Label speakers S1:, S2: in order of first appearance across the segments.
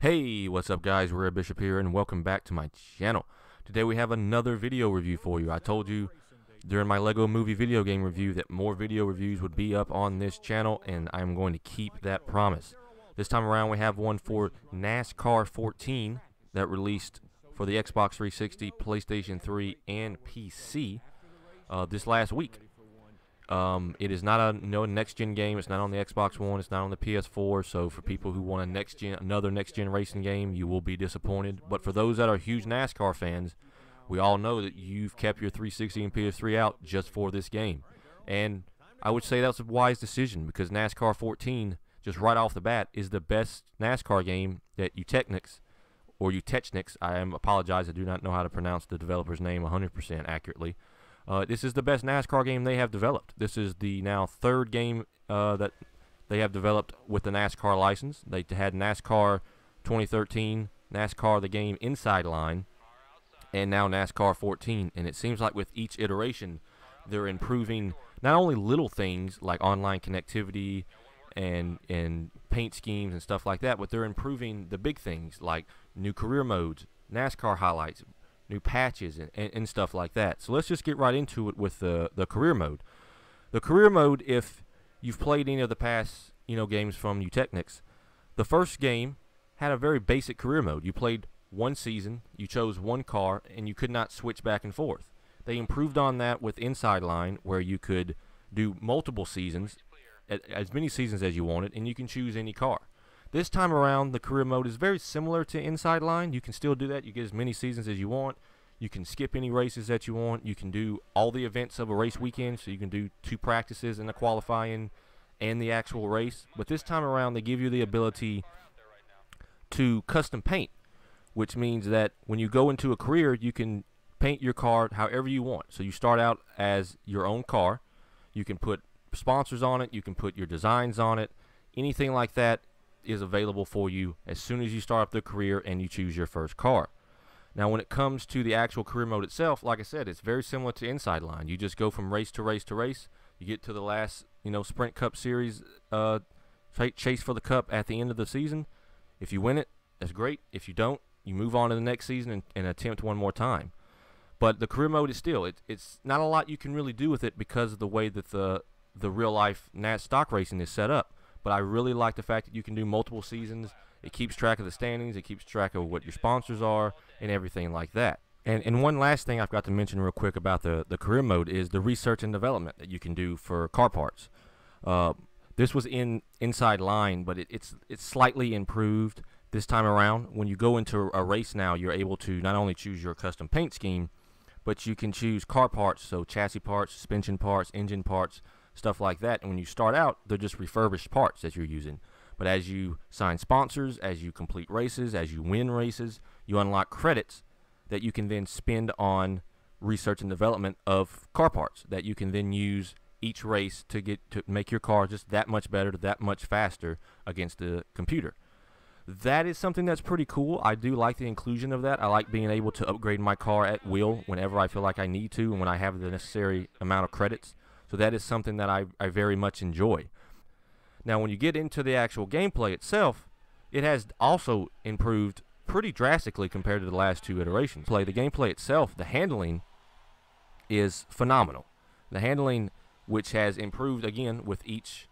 S1: Hey, what's up guys, Rare Bishop here and welcome back to my channel. Today we have another video review for you. I told you during my Lego Movie video game review that more video reviews would be up on this channel, and I'm going to keep that promise. This time around we have one for NASCAR 14 that released for the Xbox 360, PlayStation 3, and PC this last week. It is not a next-gen game. It's not on the Xbox One. It's not on the PS4. So for people who want another next-gen racing game, you will be disappointed. But for those that are huge NASCAR fans, we all know that you've kept your 360 and PS3 out just for this game. And I would say that's a wise decision, because NASCAR 14, just right off the bat, is the best NASCAR game that Eutechnyx, I apologize, I do not know how to pronounce the developer's name 100% accurately. This is the best NASCAR game they have developed. This is the now third game that they have developed with the NASCAR license. They had NASCAR 2013, NASCAR the game Inside Line, and now NASCAR 14. And it seems like with each iteration, they're improving not only little things like online connectivity and paint schemes and stuff like that, but they're improving the big things like new career modes, NASCAR highlights, new patches, and stuff like that. So let's just get right into it with the career mode. The career mode, if you've played any of the past games from Eutechnyx, the first game had a very basic career mode. You played one season, you chose one car, and you could not switch back and forth. They improved on that with Inside Line, where you could do multiple seasons, as many seasons as you wanted, and you can choose any car. This time around, the career mode is very similar to Inside Line. You can still do that. You get as many seasons as you want. You can skip any races that you want. You can do all the events of a race weekend, so you can do 2 practices in the qualifying and the actual race. But this time around, they give you the ability to custom paint, which means that when you go into a career, you can paint your car however you want. So you start out as your own car. You can put sponsors on it. You can put your designs on it. Anything like that is available for you as soon as you start up the career and you choose your first car. Now when it comes to the actual career mode itself, like I said, it's very similar to Inside Line. You just go from race to race to race. You get to the last Sprint Cup Series chase for the cup at the end of the season. If you win it, that's great. If you don't, you move on to the next season and attempt one more time. But the career mode is still, it's not a lot you can really do with it because of the way that the real life NAS stock racing is set up. But I really like the fact that you can do multiple seasons. It keeps track of the standings. It keeps track of what your sponsors are and everything like that. And one last thing I've got to mention real quick about the career mode is the research and development that you can do for car parts. This was in Inside Line, but it's slightly improved this time around. When you go into a race now, you're able to not only choose your custom paint scheme, but you can choose car parts, so chassis parts, suspension parts, engine parts, stuff like that. And when you start out, they're just refurbished parts that you're using. But as you sign sponsors, as you complete races, as you win races, you unlock credits that you can then spend on research and development of car parts that you can then use each race to make your car just that much better, that much faster against the computer. That is something that's pretty cool. I do like the inclusion of that. I like being able to upgrade my car at will whenever I feel like I need to and when I have the necessary amount of credits. So that is something that I very much enjoy. Now when you get into the actual gameplay itself, it has also improved pretty drastically compared to the last 2 iterations. The gameplay itself, the handling is phenomenal. The handling, which has improved again with each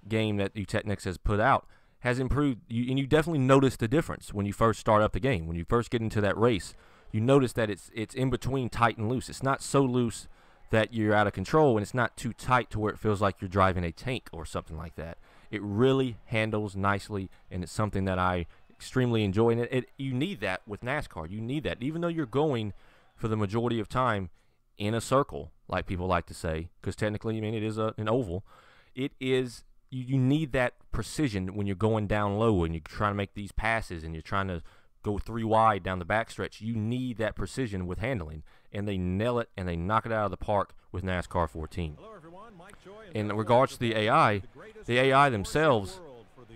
S1: game that Eutechnyx has put out, has improved, and you definitely notice the difference when you first start up the game. When you first get into that race, you notice that it's in between tight and loose. It's not so loose that you're out of control, and it's not too tight to where it feels like you're driving a tank or something like that. It really handles nicely, and it's something that I extremely enjoy. And you need that with NASCAR. You need that, even though you're going for the majority of time in a circle, like people like to say, because technically, I mean, it is an oval. It is. You need that precision when you're going down low and you're trying to make these passes and you're trying to go 3 wide down the backstretch. You need that precision with handling, and they nail it and they knock it out of the park with NASCAR 14. In regards to the AI themselves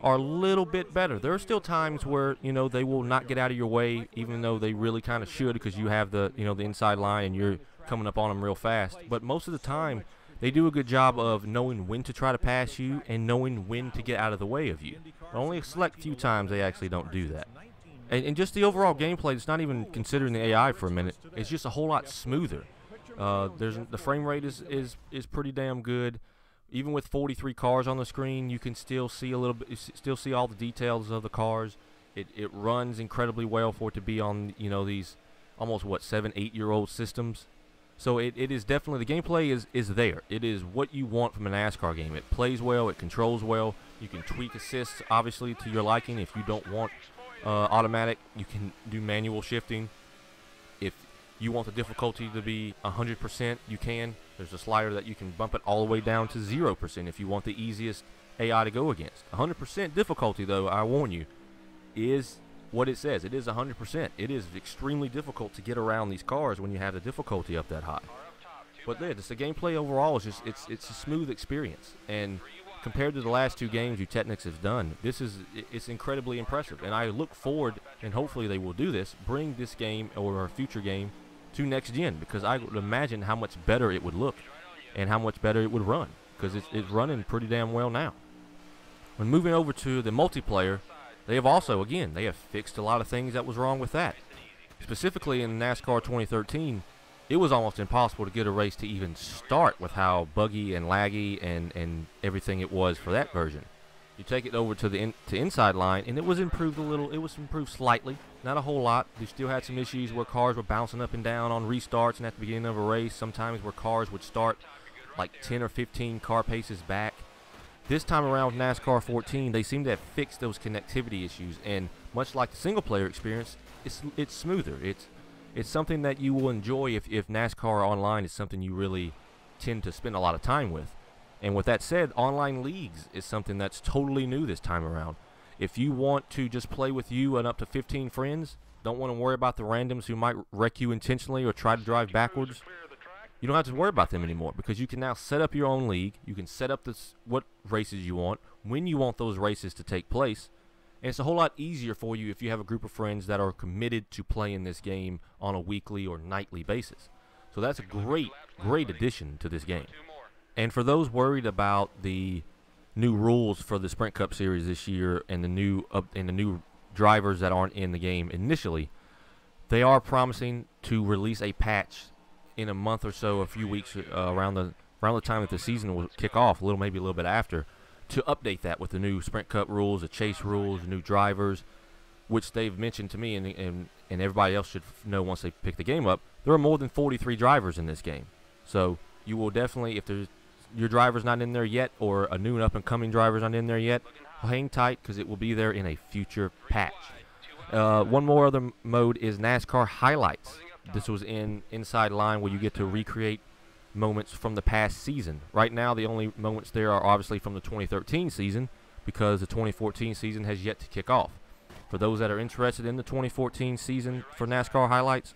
S1: are a little bit better. There are still times where they will not get out of your way, even though they really kind of should, because you have the the inside line and you're coming up on them real fast. But most of the time, they do a good job of knowing when to try to pass you and knowing when to get out of the way of you. Only a select few times they actually don't do that. And just the overall gameplay, it's not even considering the AI for a minute, it's just a whole lot smoother. The frame rate is pretty damn good. Even with 43 cars on the screen, you can still see a little bit, still see all the details of the cars. It runs incredibly well for it to be on, you know, these almost, what, 7-8-year-old systems. So it is definitely, the gameplay is there. It is what you want from a NASCAR game. It plays well, it controls well. You can tweak assists, obviously, to your liking. If you don't want automatic, you can do manual shifting. If you want the difficulty to be 100%, you can. There's a slider that you can bump it all the way down to 0% if you want the easiest AI to go against. 100% difficulty, though, I warn you, is what it says. It is 100%. It is extremely difficult to get around these cars when you have the difficulty up that high. But yeah, just the gameplay overall is just it's a smooth experience. And compared to the last two games Eutechnyx has done, it's incredibly impressive. And I look forward, and hopefully they will do this, bring this game or a future game to next gen, because I would imagine how much better it would look and how much better it would run, because it's running pretty damn well now. When moving over to the multiplayer, they have also, again, they have fixed a lot of things that was wrong with that. Specifically in NASCAR 2013, it was almost impossible to get a race to even start with how buggy and laggy and everything it was for that version. You take it over to the inside line, and it was improved a little. It was improved slightly, not a whole lot. They still had some issues where cars were bouncing up and down on restarts and at the beginning of a race. Sometimes where cars would start like 10 or 15 car paces back. This time around with NASCAR 14, they seem to have fixed those connectivity issues, and much like the single-player experience, it's smoother. It's something that you will enjoy if NASCAR Online is something you really tend to spend a lot of time with. And with that said, online leagues is something that's totally new this time around. If you want to just play with you and up to 15 friends, don't want to worry about the randoms who might wreck you intentionally or try to drive backwards, you don't have to worry about them anymore, because you can now set up your own league. You can set up what races you want, when you want those races to take place, and it's a whole lot easier for you if you have a group of friends that are committed to playing this game on a weekly or nightly basis. So that's a great addition to this game. And for those worried about the new rules for the Sprint Cup Series this year and the new drivers that aren't in the game initially, they are promising to release a patch in a month or so, a few weeks around the time that the season will kick off, maybe a little bit after, to update that with the new Sprint Cup rules, the chase rules, new drivers, which they've mentioned to me, and everybody else should know once they pick the game up. There are more than 43 drivers in this game, so you will definitely, if your driver's not in there yet, or a new and up-and-coming driver's not in there yet, hang tight, because it will be there in a future patch. One more other mode is NASCAR Highlights. This was in Inside Line, where you get to recreate moments from the past season. Right now, the only moments there are obviously from the 2013 season, because the 2014 season has yet to kick off. For those that are interested in the 2014 season for NASCAR Highlights,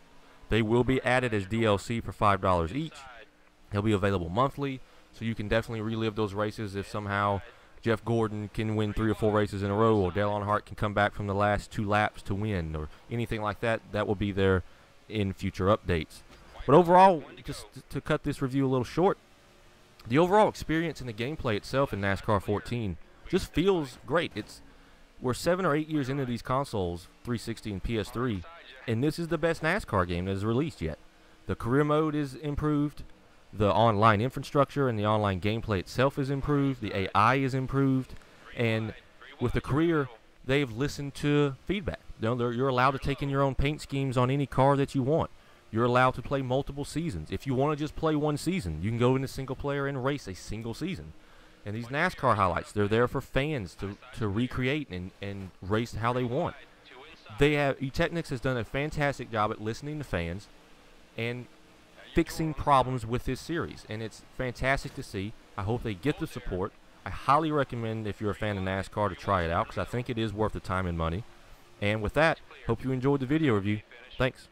S1: they will be added as DLC for $5 each. They'll be available monthly, so you can definitely relive those races if somehow Jeff Gordon can win 3 or 4 races in a row, or Dale Earnhardt can come back from the last 2 laps to win, or anything like that. That will be there in future updates. But overall, just to cut this review a little short, the overall experience in the gameplay itself in NASCAR 14 just feels great. We're 7 or 8 years into these consoles, 360 and PS3, and this is the best NASCAR game that is released yet. The career mode is improved, the online infrastructure and the online gameplay itself is improved, the AI is improved, and with the career, they've listened to feedback. You're allowed to take in your own paint schemes on any car that you want. You're allowed to play multiple seasons. If you want to just play one season, you can go into single player and race a single season. And these NASCAR highlights, they're there for fans to recreate and race how they want. Eutechnyx has done a fantastic job at listening to fans and fixing problems with this series, and it's fantastic to see. I hope they get the support. I highly recommend, if you're a fan of NASCAR, to try it out, because I think it is worth the time and money. And with that, hope you enjoyed the video review. Thanks.